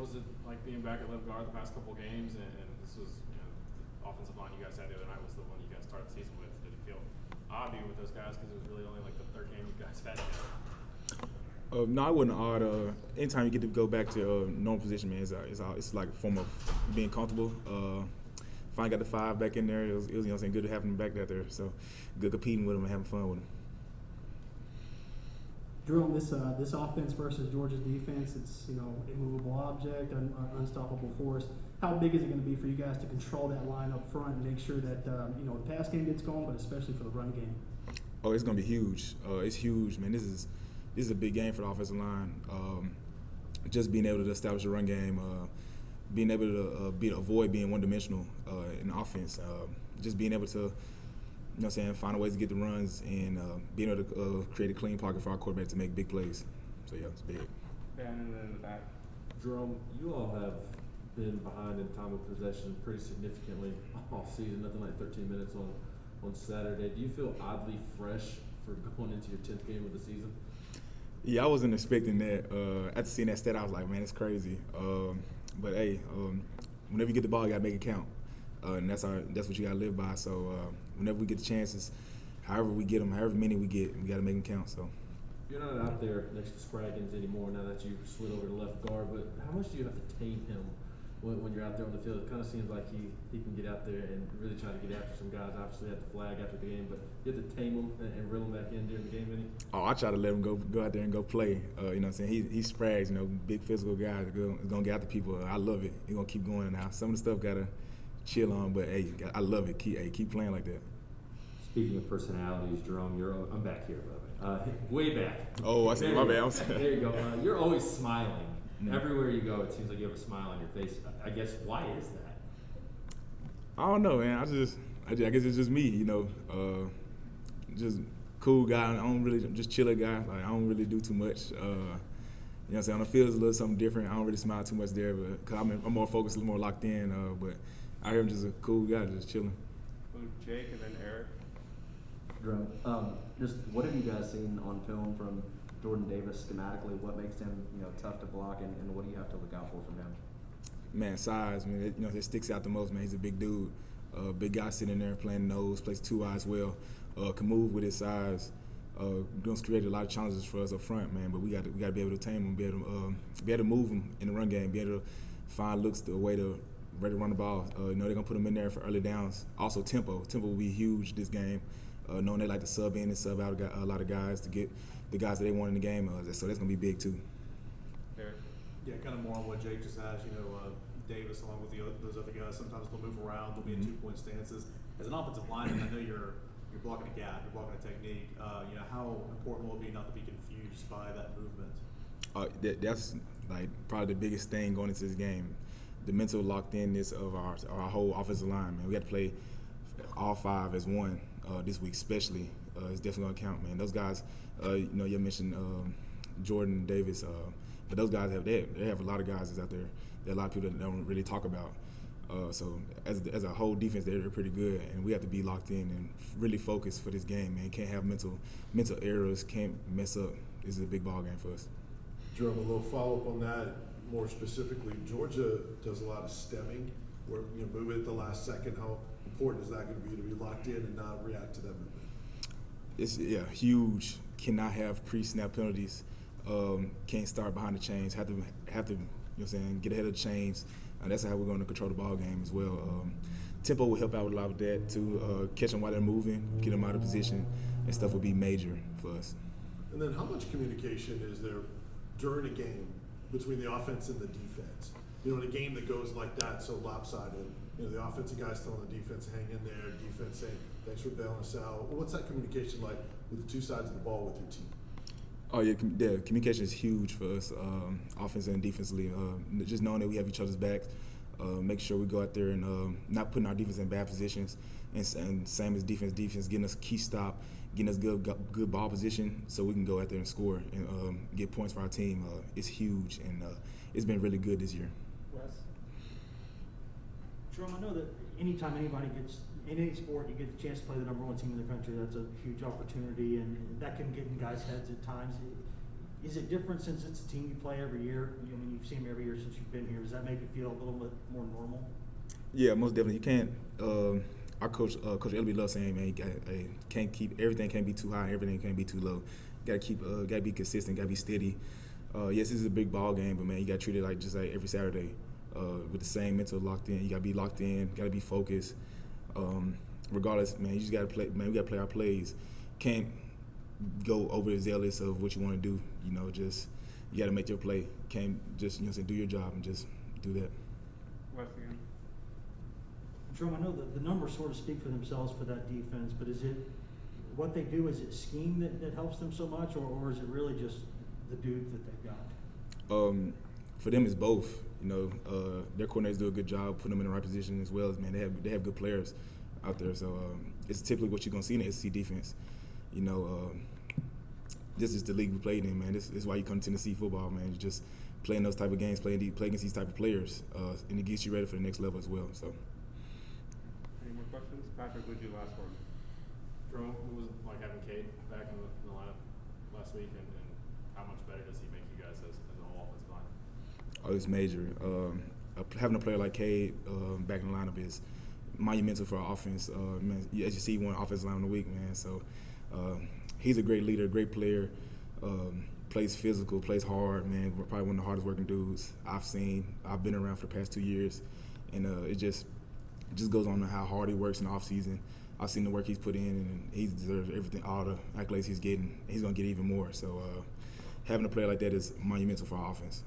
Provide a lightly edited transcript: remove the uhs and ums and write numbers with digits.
what was it like being back at left guard the past couple of games? And this was, the offensive line you guys had the other night was the one you guys started the season with. Did it feel odd being with those guys because it was really only like the third game you guys had together? No, I wouldn't odd. Anytime you get to go back to normal position, man, it's like a form of being comfortable. Finally got the 5 back in there. It was good to have him back there. So good competing with him and having fun with him. Jerome, this offense versus Georgia's defense, it's immovable object, unstoppable force. How big is it going to be for you guys to control that line up front and make sure that the pass game gets going, but especially for the run game? Oh, it's going to be huge. It's huge, man. This is a big game for the offensive line. Just being able to establish a run game, being able to avoid being one-dimensional in offense, just being able to, find ways to get the runs and being able to create a clean pocket for our quarterback to make big plays. So, yeah, it's big. Ben, and then in the back. Jerome, you all have been behind in time of possession pretty significantly all season, nothing like 13 minutes on Saturday. Do you feel oddly fresh for going into your 10th game of the season? Yeah, I wasn't expecting that. After seeing that stat, I was like, man, it's crazy. But hey, whenever you get the ball, you gotta make it count, and that's what you gotta live by. So whenever we get the chances, however we get them, however many we get, we gotta make them count. So you're not out there next to Spraggins anymore now that you slid over to left guard. But how much do you have to tame him when you're out there on the field? It kind of seems like he can get out there and really try to get after some guys. Obviously, had the flag after the game, but you have to tame him and reel him back in during the game, any? Oh, I try to let him go out there and go play. He sprags, big physical guy. He's gonna get after people. I love it. He's gonna keep going now. Some of the stuff gotta chill on, but hey, I love it. Keep playing like that. Speaking of personalities, Jerome, I'm back here, by the way. Way back. Oh, I see. My bad. There you go. You're always smiling. Mm-hmm. Everywhere you go, it seems like you have a smile on your face. I guess, why is that? I don't know, man. I guess it's just me, just cool guy. I don't really, just chiller guy. Like, I don't really do too much. On the field is a little something different. I don't really smile too much there, but cause I'm more focused, a little more locked in. But I hear I'm just a cool guy, just chilling. Jake and then Eric. Jerome, just what have you guys seen on film from Jordan Davis schematically? What makes him, tough to block, and what do you have to look out for from him? Man, size, man. It sticks out the most, man. He's a big dude, big guy sitting there playing nose, plays 2 eyes well, can move with his size. Going to create a lot of challenges for us up front, man. But we got to be able to tame him, be able to move him in the run game, be able to find looks the way to ready to run the ball. They're gonna put him in there for early downs. Also, tempo will be huge this game. Knowing they like to sub in and sub out a lot of guys to get the guys that they want in the game, so that's gonna be big too. Yeah, kind of more on what Jake just asked. Davis along with those other guys. Sometimes they'll move around. They'll be in 2-point stances. As an offensive lineman, I know you're blocking a gap. You're blocking a technique. How important will it be not to be confused by that movement? That's like probably the biggest thing going into this game. The mental locked in-ness of our whole offensive line, man. We got to play all 5 as one this week, especially. It's definitely gonna count, man. Those guys, you mentioned Jordan Davis, but those guys they have a lot of guys that's out there. There are a lot of people that don't really talk about. So as a whole defense, they're pretty good, and we have to be locked in and really focused for this game, man. Can't have mental errors. Can't mess up. This is a big ball game for us. Jerome, a little follow-up on that. More specifically, Georgia does a lot of stemming, where move it at the last second. How important is that going to be locked in and not react to that movement? It's huge. Cannot have pre-snap penalties. Can't start behind the chains. Have to get ahead of the chains. That's how we're going to control the ball game as well. Tempo will help out a lot with that too. Catch them while they're moving, get them out of position, and stuff will be major for us. And then, how much communication is there during a game between the offense and the defense? In a game that goes like that, so lopsided, the offensive guys telling the defense, hang in there, defense saying, thanks for bailing us out. What's that communication like with the 2 sides of the ball with your team? Oh, yeah, communication is huge for us, offensively and defensively. Just knowing that we have each other's backs, make sure we go out there and not putting our defense in bad positions, and same as defense, getting us key stop, getting us good ball position so we can go out there and score and get points for our team. It's huge, and it's been really good this year. Wes? Jerome, I know that anytime anybody gets in any sport, you get the chance to play the number 1 team in the country. That's a huge opportunity, and that can get in guys' heads at times. Is it different since it's a team you play every year? I mean, you've seen them every year since you've been here. Does that make it feel a little bit more normal? Yeah, most definitely. You can't. Our coach, Coach Elby, loves saying, man, can't keep everything can't be too high, everything can't be too low. Got to be consistent, got to be steady. Yes, this is a big ball game, but man, you got to treat it like just like every Saturday, with the same mental locked in. You got to be locked in, got to be focused. Regardless, man, you just got to play. Man, we got to play our plays. Can't go over zealous of what you want to do. You know, just you got to make your play. Can't just do your job and just do that. Wes again. Jerome, I know that the numbers sort of speak for themselves for that defense, but is it what they do? Is it scheme that helps them so much, or is it really just the dudes that they've got? For them, it's both. You know, their coordinators do a good job putting them in the right position as well as man. They have good players out there, so it's typically what you're gonna see in the SEC defense. You know, this is the league we played in, man. This is why you come to Tennessee football, man. You just playing those type of games, play against these type of players, and it gets you ready for the next level as well. So. Any more questions? Patrick, would you last one? Jerome, what was it like having Cade back in the lineup last week, and how much better does he make you guys as a whole offensive line? Oh, it's major. Having a player like Cade back in the lineup is monumental for our offense. Man, as you see, he won offensive line of the week, man. So he's a great leader, great player. Plays physical, plays hard, man. Probably one of the hardest working dudes I've seen. I've been around for the past 2 years, and it just goes on to how hard he works in the off season. I've seen the work he's put in, and he deserves everything, all the accolades he's getting. He's gonna get even more. So having a player like that is monumental for our offense.